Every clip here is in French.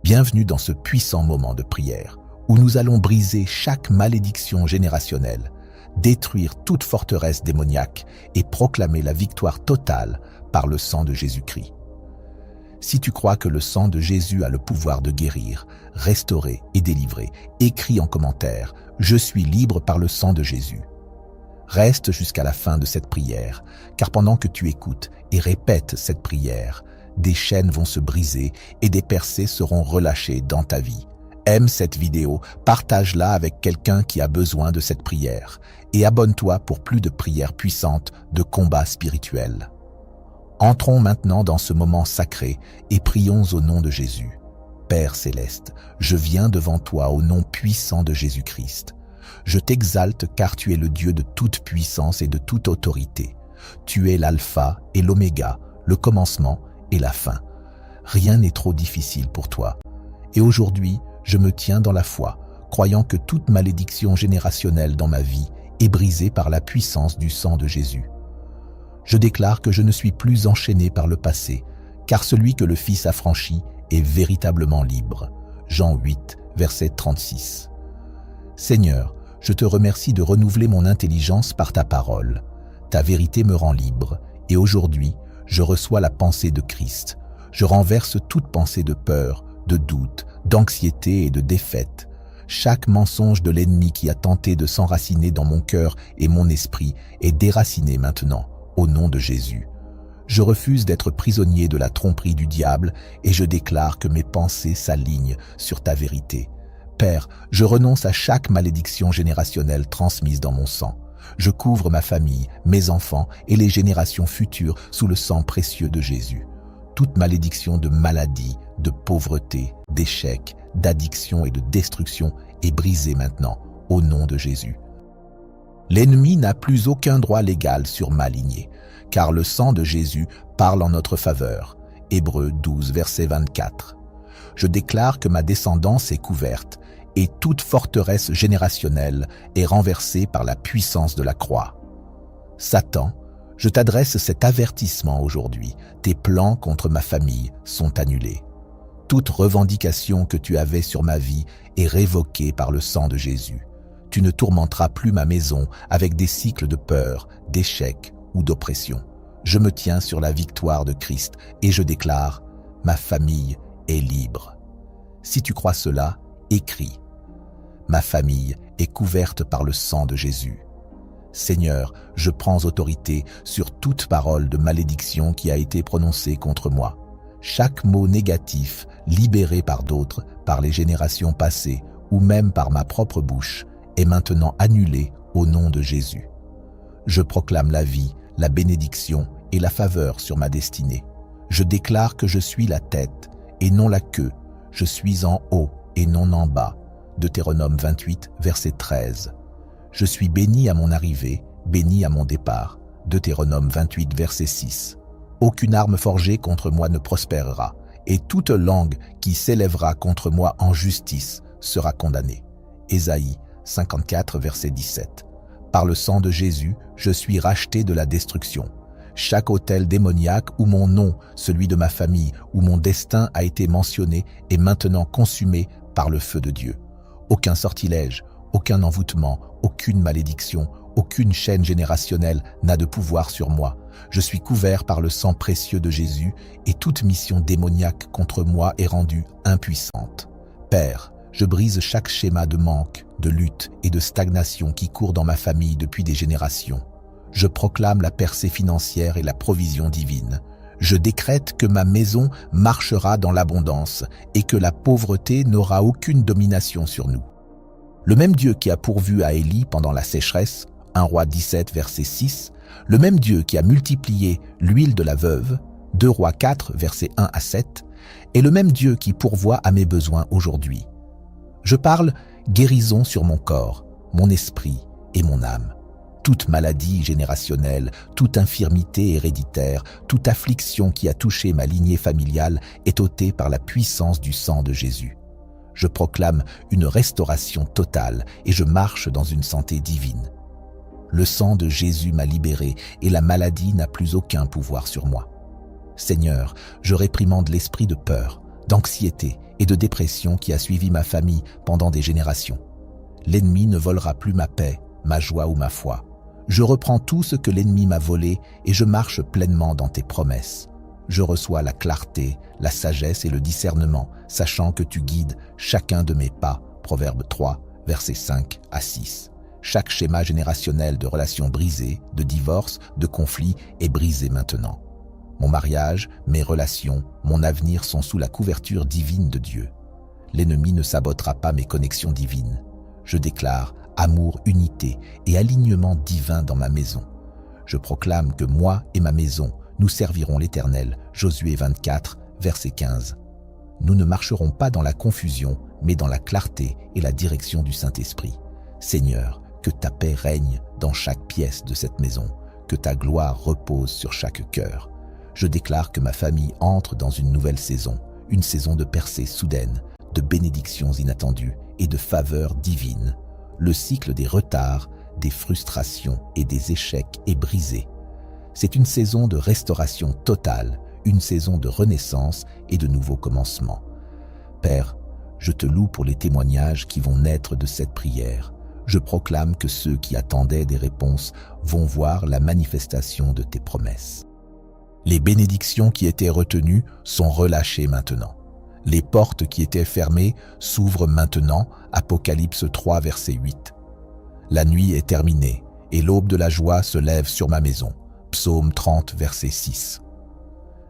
Bienvenue dans ce puissant moment de prière où nous allons briser chaque malédiction générationnelle, détruire toute forteresse démoniaque et proclamer la victoire totale par le sang de Jésus-Christ. Si tu crois que le sang de Jésus a le pouvoir de guérir, restaurer et délivrer, écris en commentaire « Je suis libre par le sang de Jésus ». Reste jusqu'à la fin de cette prière, car pendant que tu écoutes et répètes cette prière, des chaînes vont se briser et des percées seront relâchées dans ta vie. Aime cette vidéo, partage-la avec quelqu'un qui a besoin de cette prière et abonne-toi pour plus de prières puissantes de combat spirituel. Entrons maintenant dans ce moment sacré et prions au nom de Jésus. Père céleste, je viens devant toi au nom puissant de Jésus-Christ. Je t'exalte car tu es le Dieu de toute puissance et de toute autorité. Tu es l'alpha et l'oméga, le commencement et la fin. Rien n'est trop difficile pour toi. Et aujourd'hui, je me tiens dans la foi, croyant que toute malédiction générationnelle dans ma vie est brisée par la puissance du sang de Jésus. Je déclare que je ne suis plus enchaîné par le passé, car celui que le Fils a franchi est véritablement libre. Jean 8, verset 36. Seigneur, je te remercie de renouveler mon intelligence par ta parole. Ta vérité me rend libre, et aujourd'hui, je reçois la pensée de Christ. Je renverse toute pensée de peur, de doute, d'anxiété et de défaite. Chaque mensonge de l'ennemi qui a tenté de s'enraciner dans mon cœur et mon esprit est déraciné maintenant, au nom de Jésus. Je refuse d'être prisonnier de la tromperie du diable et je déclare que mes pensées s'alignent sur ta vérité. Père, je renonce à chaque malédiction générationnelle transmise dans mon sang. Je couvre ma famille, mes enfants et les générations futures sous le sang précieux de Jésus. Toute malédiction de maladie, de pauvreté, d'échec, d'addiction et de destruction est brisée maintenant, au nom de Jésus. L'ennemi n'a plus aucun droit légal sur ma lignée, car le sang de Jésus parle en notre faveur. Hébreux 12, verset 24. Je déclare que ma descendance est couverte et toute forteresse générationnelle est renversée par la puissance de la croix. Satan, je t'adresse cet avertissement aujourd'hui. Tes plans contre ma famille sont annulés. Toute revendication que tu avais sur ma vie est révoquée par le sang de Jésus. Tu ne tourmenteras plus ma maison avec des cycles de peur, d'échec ou d'oppression. Je me tiens sur la victoire de Christ et je déclare « Ma famille est libre ». Si tu crois cela, écris « Ma famille est couverte par le sang de Jésus ». Seigneur, je prends autorité sur toute parole de malédiction qui a été prononcée contre moi. Chaque mot négatif, libéré par d'autres, par les générations passées ou même par ma propre bouche, est maintenant annulé au nom de Jésus. Je proclame la vie, la bénédiction et la faveur sur ma destinée. Je déclare que je suis la tête et non la queue. Je suis en haut et non en bas. Deutéronome 28, verset 13. Je suis béni à mon arrivée, béni à mon départ. Deutéronome 28, verset 6. Aucune arme forgée contre moi ne prospérera, et toute langue qui s'élèvera contre moi en justice sera condamnée. Ésaïe 54, verset 17. Par le sang de Jésus, je suis racheté de la destruction. Chaque autel démoniaque où mon nom, celui de ma famille, où mon destin a été mentionné est maintenant consumé par le feu de Dieu. Aucun sortilège, aucun envoûtement, aucune malédiction, aucune chaîne générationnelle n'a de pouvoir sur moi. Je suis couvert par le sang précieux de Jésus et toute mission démoniaque contre moi est rendue impuissante. Père, je brise chaque schéma de manque, de lutte et de stagnation qui court dans ma famille depuis des générations. Je proclame la percée financière et la provision divine. Je décrète que ma maison marchera dans l'abondance et que la pauvreté n'aura aucune domination sur nous. Le même Dieu qui a pourvu à Élie pendant la sécheresse, 1 Roi 17, verset 6, le même Dieu qui a multiplié l'huile de la veuve, 2 Rois 4, versets 1 à 7, est le même Dieu qui pourvoit à mes besoins aujourd'hui. Je parle guérison sur mon corps, mon esprit et mon âme. Toute maladie générationnelle, toute infirmité héréditaire, toute affliction qui a touché ma lignée familiale est ôtée par la puissance du sang de Jésus. Je proclame une restauration totale et je marche dans une santé divine. Le sang de Jésus m'a libéré et la maladie n'a plus aucun pouvoir sur moi. Seigneur, je réprimande l'esprit de peur, d'anxiété et de dépression qui a suivi ma famille pendant des générations. L'ennemi ne volera plus ma paix, ma joie ou ma foi. Je reprends tout ce que l'ennemi m'a volé et je marche pleinement dans tes promesses. Je reçois la clarté, la sagesse et le discernement, sachant que tu guides chacun de mes pas. Proverbe 3, versets 5 à 6. Chaque schéma générationnel de relations brisées, de divorce, de conflits est brisé maintenant. Mon mariage, mes relations, mon avenir sont sous la couverture divine de Dieu. L'ennemi ne sabotera pas mes connexions divines. Je déclare amour, unité et alignement divin dans ma maison. Je proclame que moi et ma maison, nous servirons l'Éternel. Josué 24, verset 15. Nous ne marcherons pas dans la confusion, mais dans la clarté et la direction du Saint-Esprit. Seigneur, que ta paix règne dans chaque pièce de cette maison, que ta gloire repose sur chaque cœur. Je déclare que ma famille entre dans une nouvelle saison, une saison de percées soudaines, de bénédictions inattendues et de faveurs divines. Le cycle des retards, des frustrations et des échecs est brisé. C'est une saison de restauration totale, une saison de renaissance et de nouveaux commencements. Père, je te loue pour les témoignages qui vont naître de cette prière. Je proclame que ceux qui attendaient des réponses vont voir la manifestation de tes promesses. Les bénédictions qui étaient retenues sont relâchées maintenant. Les portes qui étaient fermées s'ouvrent maintenant. Apocalypse 3, verset 8. La nuit est terminée et l'aube de la joie se lève sur ma maison. Psaume 30, verset 6.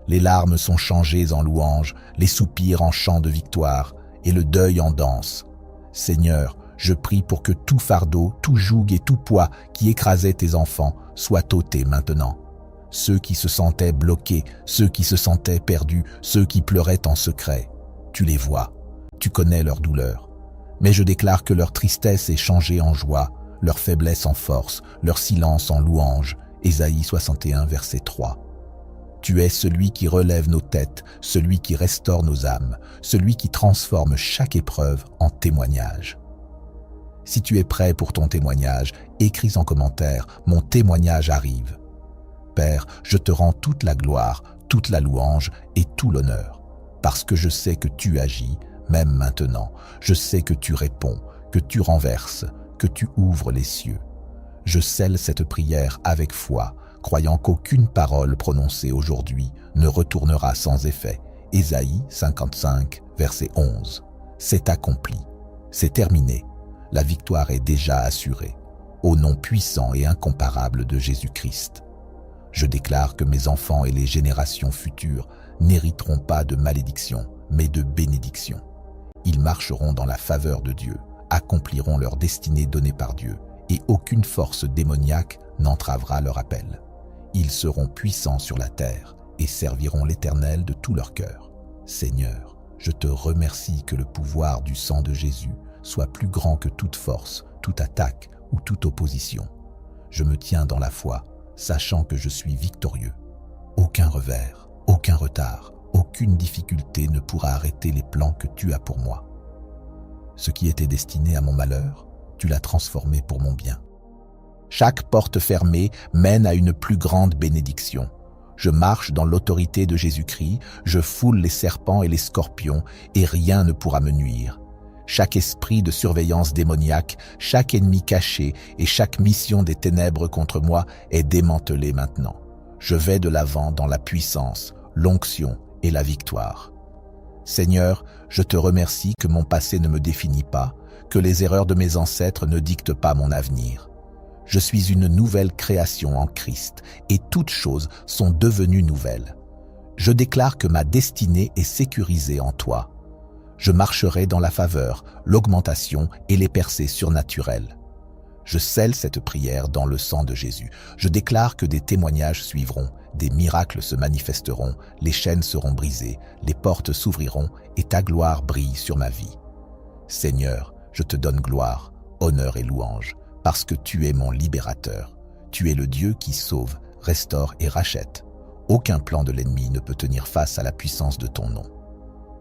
Les larmes sont changées en louanges, les soupirs en chants de victoire et le deuil en danse. Seigneur, je prie pour que tout fardeau, tout joug et tout poids qui écrasait tes enfants soit ôté maintenant. Ceux qui se sentaient bloqués, ceux qui se sentaient perdus, ceux qui pleuraient en secret, tu les vois, tu connais leur douleur. Mais je déclare que leur tristesse est changée en joie, leur faiblesse en force, leur silence en louange. Ésaïe 61, verset 3. Tu es celui qui relève nos têtes, celui qui restaure nos âmes, celui qui transforme chaque épreuve en témoignage. Si tu es prêt pour ton témoignage, écris en commentaire « Mon témoignage arrive ». Père, je te rends toute la gloire, toute la louange et tout l'honneur, parce que je sais que tu agis, même maintenant. Je sais que tu réponds, que tu renverses, que tu ouvres les cieux. Je scelle cette prière avec foi, croyant qu'aucune parole prononcée aujourd'hui ne retournera sans effet. Ésaïe 55, verset 11. C'est accompli, c'est terminé. La victoire est déjà assurée, au nom puissant et incomparable de Jésus-Christ. Je déclare que mes enfants et les générations futures n'hériteront pas de malédiction, mais de bénédiction. Ils marcheront dans la faveur de Dieu, accompliront leur destinée donnée par Dieu, et aucune force démoniaque n'entravera leur appel. Ils seront puissants sur la terre et serviront l'Éternel de tout leur cœur. Seigneur, je te remercie que le pouvoir du sang de Jésus soit plus grand que toute force, toute attaque ou toute opposition. Je me tiens dans la foi, sachant que je suis victorieux. Aucun revers, aucun retard, aucune difficulté ne pourra arrêter les plans que tu as pour moi. Ce qui était destiné à mon malheur, tu l'as transformé pour mon bien. Chaque porte fermée mène à une plus grande bénédiction. Je marche dans l'autorité de Jésus-Christ, je foule les serpents et les scorpions, et rien ne pourra me nuire. Chaque esprit de surveillance démoniaque, chaque ennemi caché et chaque mission des ténèbres contre moi est démantelée maintenant. Je vais de l'avant dans la puissance, l'onction et la victoire. Seigneur, je te remercie que mon passé ne me définit pas, que les erreurs de mes ancêtres ne dictent pas mon avenir. Je suis une nouvelle création en Christ et toutes choses sont devenues nouvelles. Je déclare que ma destinée est sécurisée en toi. Je marcherai dans la faveur, l'augmentation et les percées surnaturelles. Je scelle cette prière dans le sang de Jésus. Je déclare que des témoignages suivront, des miracles se manifesteront, les chaînes seront brisées, les portes s'ouvriront et ta gloire brille sur ma vie. Seigneur, je te donne gloire, honneur et louange, parce que tu es mon libérateur. Tu es le Dieu qui sauve, restaure et rachète. Aucun plan de l'ennemi ne peut tenir face à la puissance de ton nom.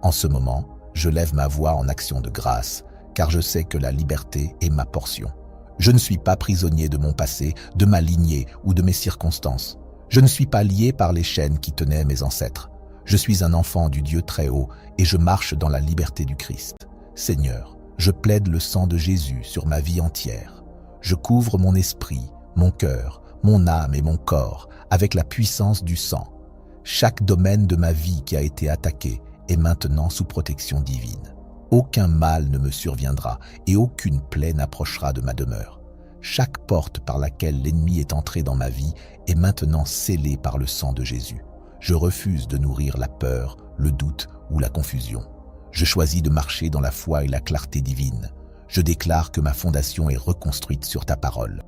En ce moment, je lève ma voix en action de grâce, car je sais que la liberté est ma portion. Je ne suis pas prisonnier de mon passé, de ma lignée ou de mes circonstances. Je ne suis pas lié par les chaînes qui tenaient mes ancêtres. Je suis un enfant du Dieu très haut et je marche dans la liberté du Christ. Seigneur, je plaide le sang de Jésus sur ma vie entière. Je couvre mon esprit, mon cœur, mon âme et mon corps avec la puissance du sang. Chaque domaine de ma vie qui a été attaqué est maintenant sous protection divine. Aucun mal ne me surviendra et aucune plaie n'approchera de ma demeure. Chaque porte par laquelle l'ennemi est entré dans ma vie est maintenant scellée par le sang de Jésus. Je refuse de nourrir la peur, le doute ou la confusion. Je choisis de marcher dans la foi et la clarté divine. Je déclare que ma fondation est reconstruite sur ta parole.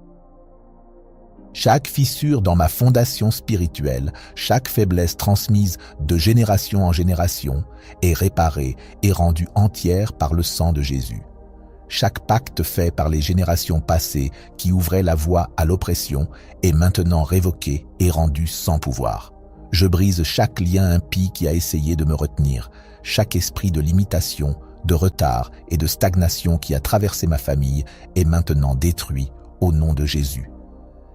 Chaque fissure dans ma fondation spirituelle, chaque faiblesse transmise de génération en génération est réparée et rendue entière par le sang de Jésus. Chaque pacte fait par les générations passées qui ouvrait la voie à l'oppression est maintenant révoqué et rendu sans pouvoir. Je brise chaque lien impie qui a essayé de me retenir, chaque esprit de limitation, de retard et de stagnation qui a traversé ma famille est maintenant détruit au nom de Jésus.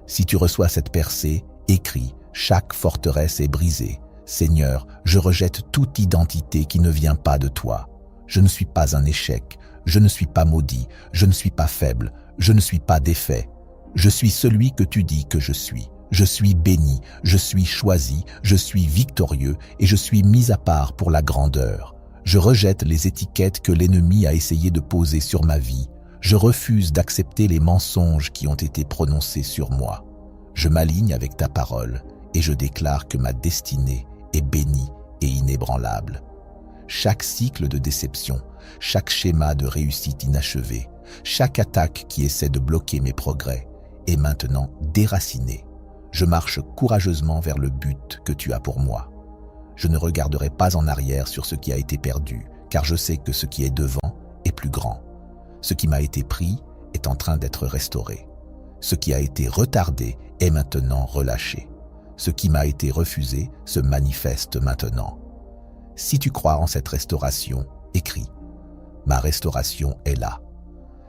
Si tu reçois cette percée, écris, chaque forteresse est brisée. Seigneur, je rejette toute identité qui ne vient pas de toi. Je ne suis pas un échec, je ne suis pas maudit, je ne suis pas faible, je ne suis pas défait. Je suis celui que tu dis que je suis. Je suis béni, je suis choisi, je suis victorieux et je suis mis à part pour la grandeur. Je rejette les étiquettes que l'ennemi a essayé de poser sur ma vie. Je refuse d'accepter les mensonges qui ont été prononcés sur moi. Je m'aligne avec ta parole et je déclare que ma destinée est bénie et inébranlable. Chaque cycle de déception, chaque schéma de réussite inachevée, chaque attaque qui essaie de bloquer mes progrès est maintenant déraciné. Je marche courageusement vers le but que tu as pour moi. Je ne regarderai pas en arrière sur ce qui a été perdu, car je sais que ce qui est devant est plus grand. Ce qui m'a été pris est en train d'être restauré. Ce qui a été retardé est maintenant relâché. Ce qui m'a été refusé se manifeste maintenant. Si tu crois en cette restauration, écris. Ma restauration est là.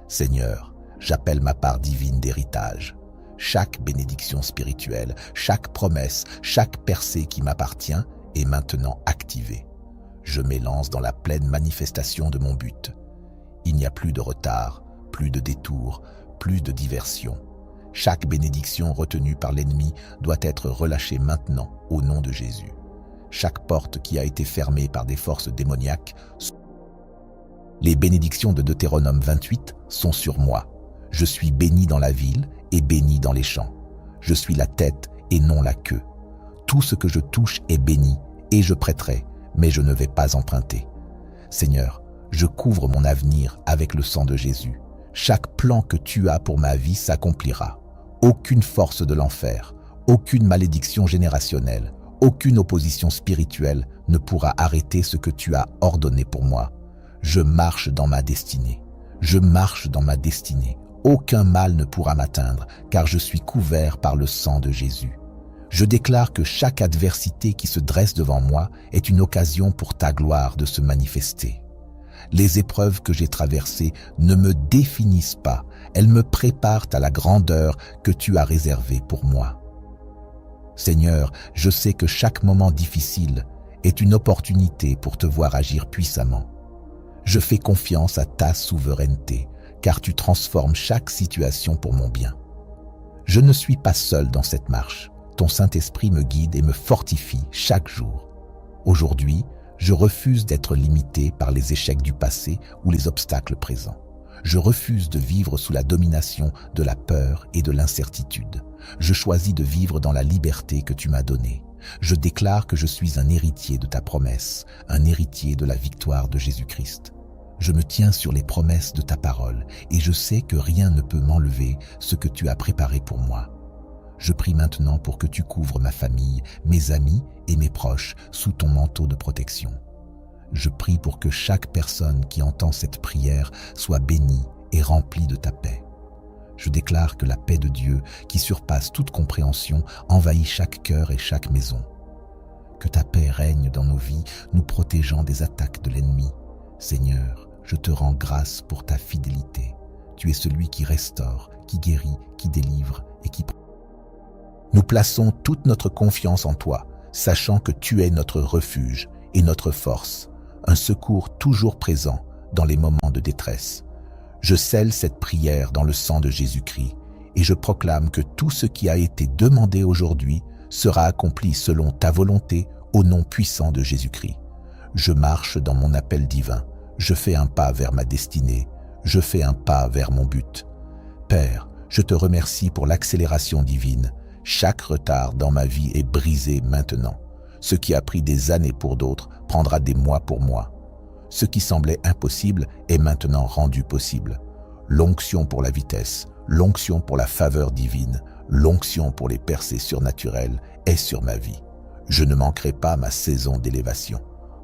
Seigneur, j'appelle ma part divine d'héritage. Chaque bénédiction spirituelle, chaque promesse, chaque percée qui m'appartient est maintenant activée. Je m'élance dans la pleine manifestation de mon but. Il n'y a plus de retard, plus de détour, plus de diversion. Chaque bénédiction retenue par l'ennemi doit être relâchée maintenant au nom de Jésus. Chaque porte qui a été fermée par des forces démoniaques. Les bénédictions de Deutéronome 28 sont sur moi. Je suis béni dans la ville et béni dans les champs. Je suis la tête et non la queue. Tout ce que je touche est béni et je prêterai, mais je ne vais pas emprunter. Seigneur, je couvre mon avenir avec le sang de Jésus. Chaque plan que tu as pour ma vie s'accomplira. Aucune force de l'enfer, aucune malédiction générationnelle, aucune opposition spirituelle ne pourra arrêter ce que tu as ordonné pour moi. Je marche dans ma destinée. Je marche dans ma destinée. Aucun mal ne pourra m'atteindre, car je suis couvert par le sang de Jésus. Je déclare que chaque adversité qui se dresse devant moi est une occasion pour ta gloire de se manifester. Les épreuves que j'ai traversées ne me définissent pas, elles me préparent à la grandeur que tu as réservée pour moi. Seigneur, je sais que chaque moment difficile est une opportunité pour te voir agir puissamment. Je fais confiance à ta souveraineté, car tu transformes chaque situation pour mon bien. Je ne suis pas seul dans cette marche. Ton Saint-Esprit me guide et me fortifie chaque jour. Aujourd'hui, je refuse d'être limité par les échecs du passé ou les obstacles présents. Je refuse de vivre sous la domination de la peur et de l'incertitude. Je choisis de vivre dans la liberté que tu m'as donnée. Je déclare que je suis un héritier de ta promesse, un héritier de la victoire de Jésus-Christ. Je me tiens sur les promesses de ta parole et je sais que rien ne peut m'enlever ce que tu as préparé pour moi. Je prie maintenant pour que tu couvres ma famille, mes amis et mes proches sous ton manteau de protection. Je prie pour que chaque personne qui entend cette prière soit bénie et remplie de ta paix. Je déclare que la paix de Dieu, qui surpasse toute compréhension, envahit chaque cœur et chaque maison. Que ta paix règne dans nos vies, nous protégeant des attaques de l'ennemi. Seigneur, je te rends grâce pour ta fidélité. Tu es celui qui restaure, qui guérit, qui délivre et qui... Nous plaçons toute notre confiance en toi. sachant que tu es notre refuge et notre force, un secours toujours présent dans les moments de détresse. Je scelle cette prière dans le sang de Jésus-Christ et je proclame que tout ce qui a été demandé aujourd'hui sera accompli selon ta volonté au nom puissant de Jésus-Christ. Je marche dans mon appel divin, je fais un pas vers ma destinée, je fais un pas vers mon but. Père, je te remercie pour l'accélération divine. Chaque retard dans ma vie est brisé maintenant. Ce qui a pris des années pour d'autres prendra des mois pour moi. Ce qui semblait impossible est maintenant rendu possible. L'onction pour la vitesse, l'onction pour la faveur divine, l'onction pour les percées surnaturelles est sur ma vie. Je ne manquerai pas ma saison d'élévation.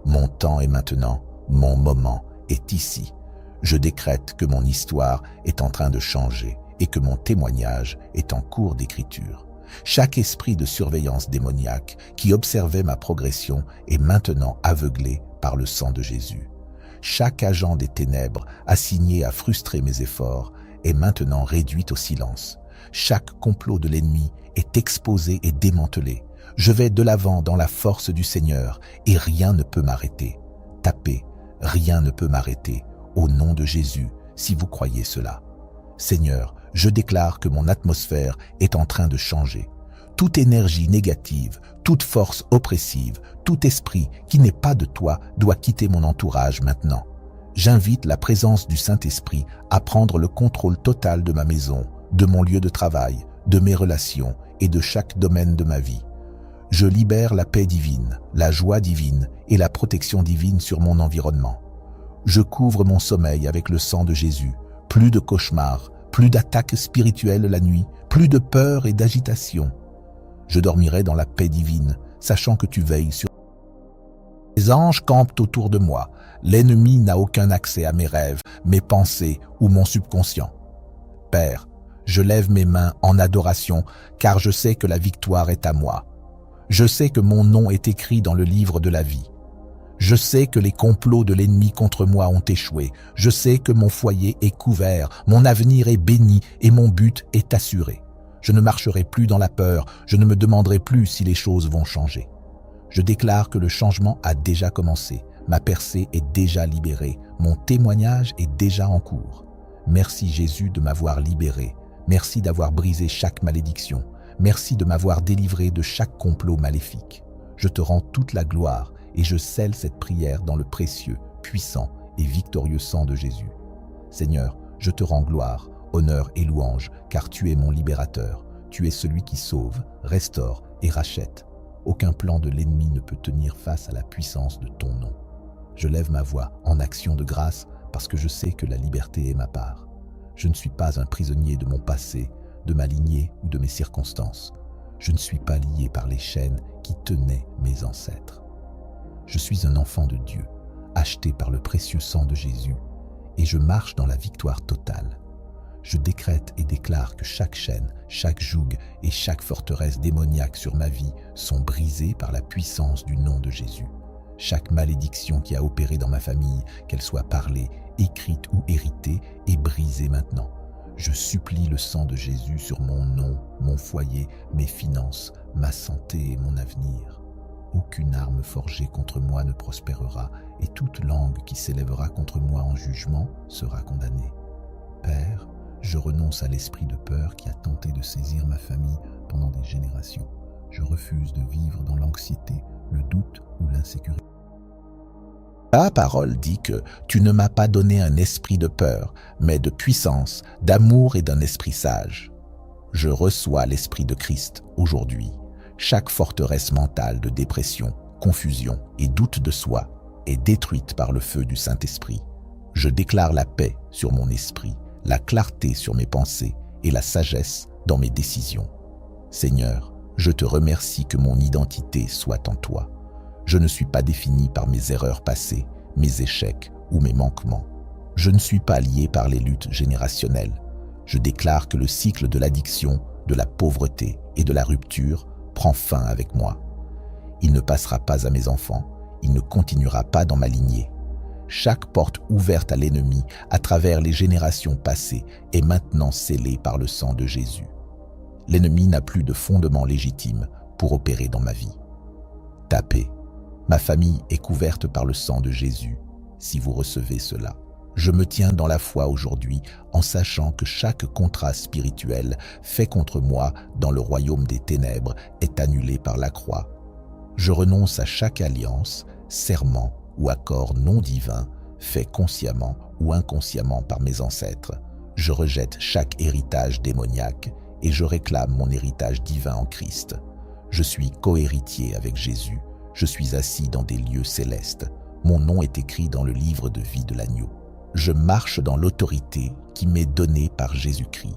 Mon temps est maintenant, mon moment est ici. Je décrète que mon histoire est en train de changer et que mon témoignage est en cours d'écriture. Chaque esprit de surveillance démoniaque qui observait ma progression est maintenant aveuglé par le sang de Jésus. Chaque agent des ténèbres assigné à frustrer mes efforts est maintenant réduit au silence. Chaque complot de l'ennemi est exposé et démantelé. Je vais de l'avant dans la force du Seigneur et rien ne peut m'arrêter. Tapez, rien ne peut m'arrêter, au nom de Jésus, si vous croyez cela. Seigneur, je déclare que mon atmosphère est en train de changer. Toute énergie négative, toute force oppressive, tout esprit qui n'est pas de toi doit quitter mon entourage maintenant. J'invite la présence du Saint-Esprit à prendre le contrôle total de ma maison, de mon lieu de travail, de mes relations et de chaque domaine de ma vie. Je libère la paix divine, la joie divine et la protection divine sur mon environnement. Je couvre mon sommeil avec le sang de Jésus. Plus de cauchemars, plus d'attaques spirituelles la nuit, plus de peur et d'agitation. Je dormirai dans la paix divine, sachant que tu veilles sur moi. Les anges campent autour de moi. L'ennemi n'a aucun accès à mes rêves, mes pensées ou mon subconscient. Père, je lève mes mains en adoration, car je sais que la victoire est à moi. Je sais que mon nom est écrit dans le livre de la vie. Je sais que les complots de l'ennemi contre moi ont échoué. Je sais que mon foyer est couvert, mon avenir est béni et mon but est assuré. Je ne marcherai plus dans la peur, je ne me demanderai plus si les choses vont changer. Je déclare que le changement a déjà commencé, ma percée est déjà libérée, mon témoignage est déjà en cours. Merci Jésus de m'avoir libéré, merci d'avoir brisé chaque malédiction, merci de m'avoir délivré de chaque complot maléfique. Je te rends toute la gloire et je scelle cette prière dans le précieux, puissant et victorieux sang de Jésus. Seigneur, je te rends gloire, honneur et louange, car tu es mon libérateur. Tu es celui qui sauve, restaure et rachète. Aucun plan de l'ennemi ne peut tenir face à la puissance de ton nom. Je lève ma voix en action de grâce parce que je sais que la liberté est ma part. Je ne suis pas un prisonnier de mon passé, de ma lignée ou de mes circonstances. Je ne suis pas lié par les chaînes qui tenaient mes ancêtres. Je suis un enfant de Dieu, acheté par le précieux sang de Jésus, et je marche dans la victoire totale. Je décrète et déclare que chaque chaîne, chaque joug et chaque forteresse démoniaque sur ma vie sont brisées par la puissance du nom de Jésus. Chaque malédiction qui a opéré dans ma famille, qu'elle soit parlée, écrite ou héritée, est brisée maintenant. Je supplie le sang de Jésus sur mon nom, mon foyer, mes finances, ma santé et mon avenir. Aucune arme forgée contre moi ne prospérera et toute langue qui s'élèvera contre moi en jugement sera condamnée. Père, je renonce à l'esprit de peur qui a tenté de saisir ma famille pendant des générations. Je refuse de vivre dans l'anxiété, le doute ou l'insécurité. La parole dit que tu ne m'as pas donné un esprit de peur, mais de puissance, d'amour et d'un esprit sage. Je reçois l'esprit de Christ aujourd'hui. Chaque forteresse mentale de dépression, confusion et doute de soi est détruite par le feu du Saint-Esprit. Je déclare la paix sur mon esprit, la clarté sur mes pensées et la sagesse dans mes décisions. Seigneur, je te remercie que mon identité soit en toi. Je ne suis pas défini par mes erreurs passées, mes échecs ou mes manquements. Je ne suis pas lié par les luttes générationnelles. Je déclare que le cycle de l'addiction, de la pauvreté et de la rupture prend fin avec moi. Il ne passera pas à mes enfants, il ne continuera pas dans ma lignée. Chaque porte ouverte à l'ennemi à travers les générations passées est maintenant scellée par le sang de Jésus. L'ennemi n'a plus de fondement légitime pour opérer dans ma vie. ta paix. Ma famille est couverte par le sang de Jésus, si vous recevez cela. Je me tiens dans la foi aujourd'hui en sachant que chaque contrat spirituel fait contre moi dans le royaume des ténèbres est annulé par la croix. Je renonce à chaque alliance, serment ou accord non divin fait consciemment ou inconsciemment par mes ancêtres. Je rejette chaque héritage démoniaque et je réclame mon héritage divin en Christ. Je suis cohéritier avec Jésus. Je suis assis dans des lieux célestes. Mon nom est écrit dans le livre de vie de l'agneau. Je marche dans l'autorité qui m'est donnée par Jésus-Christ.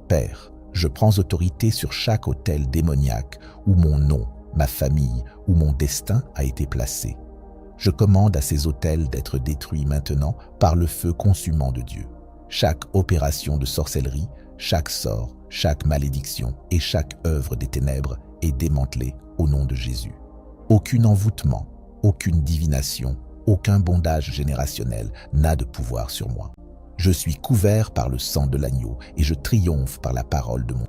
Père, je prends autorité sur chaque autel démoniaque où mon nom, ma famille ou mon destin a été placé. Je commande à ces autels d'être détruits maintenant par le feu consumant de Dieu. Chaque opération de sorcellerie, chaque sort, chaque malédiction et chaque œuvre des ténèbres est démantelée au nom de Jésus. Aucun envoûtement, aucune divination, aucun bondage générationnel n'a de pouvoir sur moi. Je suis couvert par le sang de l'agneau et je triomphe par la parole de mon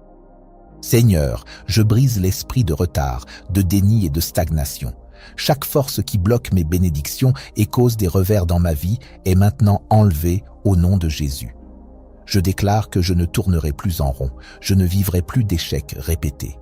Seigneur. Je brise l'esprit de retard, de déni et de stagnation. Chaque force qui bloque mes bénédictions et cause des revers dans ma vie est maintenant enlevée au nom de Jésus. Je déclare que je ne tournerai plus en rond, je ne vivrai plus d'échecs répétés.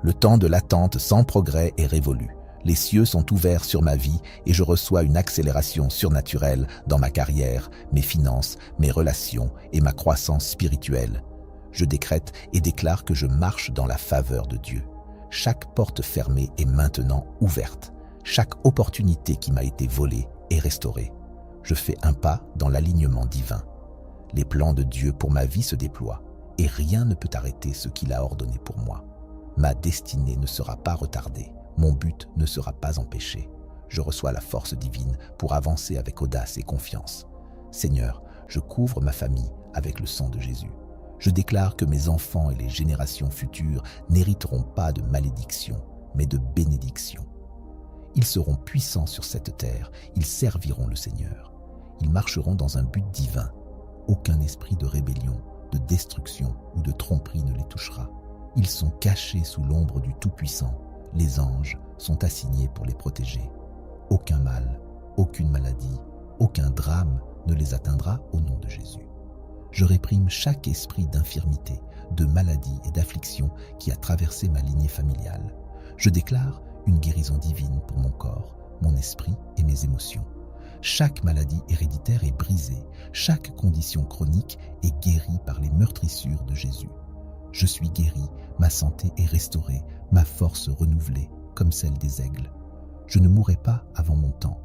Le temps de l'attente sans progrès est révolu. Les cieux sont ouverts sur ma vie et je reçois une accélération surnaturelle dans ma carrière, mes finances, mes relations et ma croissance spirituelle. Je décrète et déclare que je marche dans la faveur de Dieu. Chaque porte fermée est maintenant ouverte. Chaque opportunité qui m'a été volée est restaurée. Je fais un pas dans l'alignement divin. Les plans de Dieu pour ma vie se déploient et rien ne peut arrêter ce qu'il a ordonné pour moi. Ma destinée ne sera pas retardée. Mon but ne sera pas empêché. Je reçois la force divine pour avancer avec audace et confiance. Seigneur, je couvre ma famille avec le sang de Jésus. Je déclare que mes enfants et les générations futures n'hériteront pas de malédiction, mais de bénédiction. Ils seront puissants sur cette terre, ils serviront le Seigneur. Ils marcheront dans un but divin. Aucun esprit de rébellion, de destruction ou de tromperie ne les touchera. Ils sont cachés sous l'ombre du Tout-Puissant. Les anges sont assignés pour les protéger. Aucun mal, aucune maladie, aucun drame ne les atteindra au nom de Jésus. Je réprime chaque esprit d'infirmité, de maladie et d'affliction qui a traversé ma lignée familiale. Je déclare une guérison divine pour mon corps, mon esprit et mes émotions. Chaque maladie héréditaire est brisée, chaque condition chronique est guérie par les meurtrissures de Jésus. Je suis guéri, ma santé est restaurée, ma force renouvelée, comme celle des aigles. Je ne mourrai pas avant mon temps.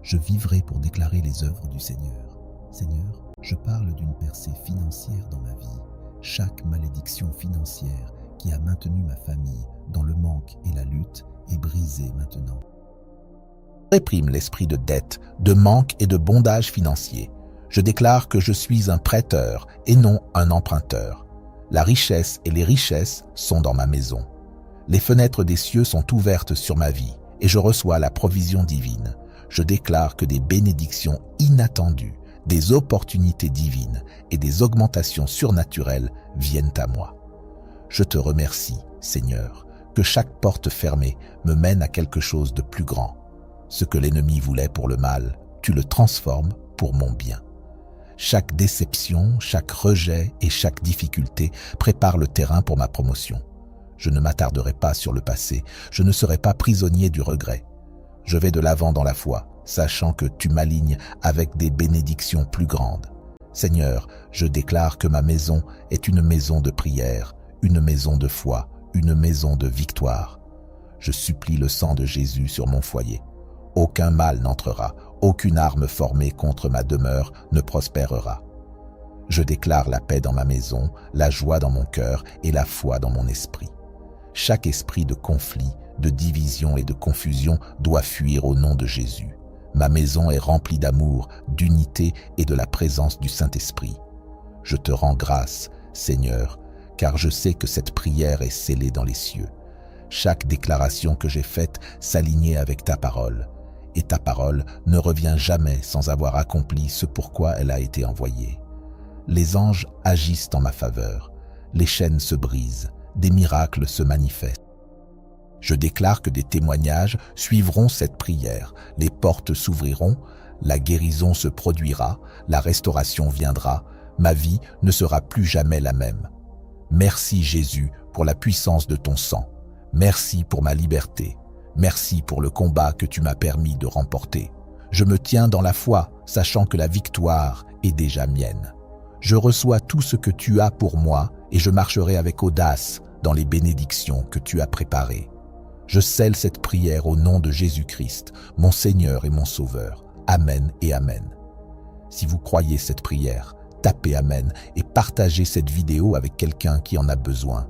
Je vivrai pour déclarer les œuvres du Seigneur. Seigneur, je parle d'une percée financière dans ma vie. Chaque malédiction financière qui a maintenu ma famille dans le manque et la lutte est brisée maintenant. Je réprime l'esprit de dette, de manque et de bondage financier. Je déclare que je suis un prêteur et non un emprunteur. La richesse et les richesses sont dans ma maison. Les fenêtres des cieux sont ouvertes sur ma vie et je reçois la provision divine. Je déclare que des bénédictions inattendues, des opportunités divines et des augmentations surnaturelles viennent à moi. Je te remercie, Seigneur, que chaque porte fermée me mène à quelque chose de plus grand. Ce que l'ennemi voulait pour le mal, tu le transformes pour mon bien. Chaque déception, chaque rejet et chaque difficulté prépare le terrain pour ma promotion. Je ne m'attarderai pas sur le passé, je ne serai pas prisonnier du regret. Je vais de l'avant dans la foi, sachant que tu m'alignes avec des bénédictions plus grandes. Seigneur, je déclare que ma maison est une maison de prière, une maison de foi, une maison de victoire. Je supplie le sang de Jésus sur mon foyer. Aucun mal n'entrera, aucune arme formée contre ma demeure ne prospérera. Je déclare la paix dans ma maison, la joie dans mon cœur et la foi dans mon esprit. Chaque esprit de conflit, de division et de confusion doit fuir au nom de Jésus. Ma maison est remplie d'amour, d'unité et de la présence du Saint-Esprit. Je te rends grâce, Seigneur, car je sais que cette prière est scellée dans les cieux. Chaque déclaration que j'ai faite s'alignait avec ta parole. Et ta parole ne revient jamais sans avoir accompli ce pourquoi elle a été envoyée. Les anges agissent en ma faveur, les chaînes se brisent, des miracles se manifestent. Je déclare que des témoignages suivront cette prière. Les portes s'ouvriront, la guérison se produira, la restauration viendra, ma vie ne sera plus jamais la même. Merci Jésus pour la puissance de ton sang. Merci pour ma liberté. Merci pour le combat que tu m'as permis de remporter. Je me tiens dans la foi, sachant que la victoire est déjà mienne. Je reçois tout ce que tu as pour moi et je marcherai avec audace dans les bénédictions que tu as préparées. Je scelle cette prière au nom de Jésus-Christ, mon Seigneur et mon Sauveur. Amen et Amen. Si vous croyez cette prière, tapez Amen et partagez cette vidéo avec quelqu'un qui en a besoin.